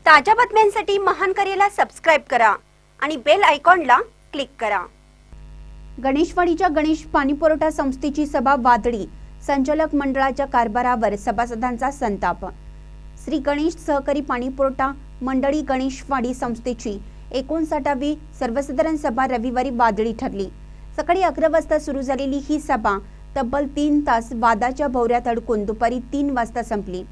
ताज्या बातम्यांसाठी महान करेला सबस्क्राइब करा आणि बेल आयकॉनला क्लिक करा। गणेशवाडीच्या गणेश पाणीपुरवठा संस्थेची सभा वादळी, संचालक मंडळाच्या कारभारावर सभासदांचा संताप। श्री गणेश सहकारी पाणीपुरवठा मंडळी गणेशवाडी संस्थेची 59वी सर्वसाधारण सभा रविवारी वादळी ठरली। सकाळी 11 वाजता सुरू झालेली ही सभा तब्बल 3 तास वादाच्या भोवऱ्यात अडकून दुपारी 3 वाजता संपली।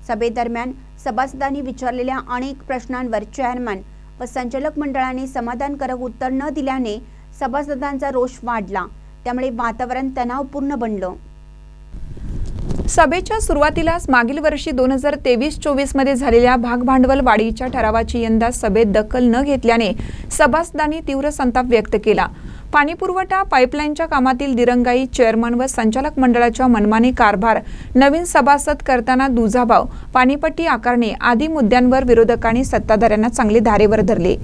सभेदरम्यान सभासदांनी विचारलेल्या अनेक प्रश्नांवर चेअरमन व संचालक मंडळाने समाधानकारक उत्तर न दिल्याने सभासदांचा रोष वाढला, त्यामुळे वातावरण तणावपूर्ण बनलं। सभेच्या सुरुवातीलाच मागील वर्षी 2023-24 मध्ये झालेल्या भागभांडवल वाढीच्या ठरावाची यंदा सभेत दखल न घेतल्याने सभासदांनी तीव्र संताप व्यक्त केला। पाणीपुरवठा पाईपलाईनच्या कामातील दिरंगाई, चेअरमन व संचालक मंडळाच्या मनमानी कारभार, नवीन सभासद करताना दुजाभाव, पाणीपट्टी आकारणे आदी मुद्द्यांवर विरोधकांनी सत्ताधाऱ्यांना चांगले धारेवर धरले।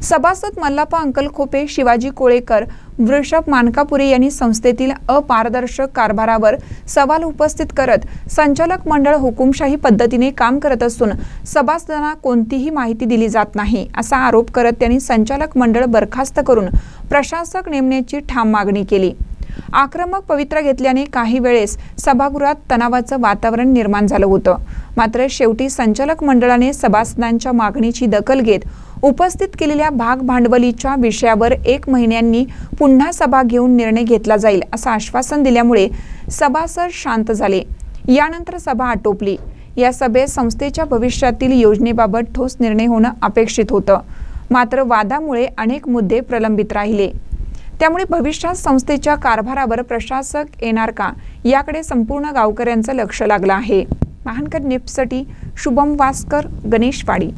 सभासद मल्लाप्पा अंकलखोपे, शिवाजी कोळेकर, वृषभ मानकापुरे यांनी संस्थेतील अपारदर्शक कारभारावर सवाल उपस्थित करत संचालक मंडळ हुकुमशाही पद्धतीने काम करत असून सभासदांना कोणतीही माहिती दिली जात नाही असा आरोप करत त्यांनी संचालक मंडळ बरखास्त करून प्रशासक नेमण्याची ठाम मागणी केली। आक्रमक पवित्रा घेतल्याने काही वेळेस सभागृहात तणावाचं वातावरण निर्माण झालं होतं, मात्र शेवटी संचालक मंडळाने सभासदांच्या मागणीची दखल घेत उपस्थित केलेल्या भाग भांडवलीच्या विषयावर 1 महिन्यांनी पुन्हा सभा घेऊन निर्णय घेतला जाईल असं आश्वासन दिल्यामुळे सभासद शांत झाले। यानंतर सभा आटोपली। या सभेत संस्थेच्या भविष्यातील योजनेबाबत ठोस निर्णय होणं अपेक्षित होतं, मात्र वादामुळे अनेक मुद्दे प्रलंबित राहिले। त्यामुळे भविष्यात संस्थेच्या कारभारावर प्रशासक येणार का याकडे संपूर्ण गावकऱ्यांचं लक्ष लागलं आहे। महानकर न्यूजसाठी शुभम वास्कर, गणेशवाडी।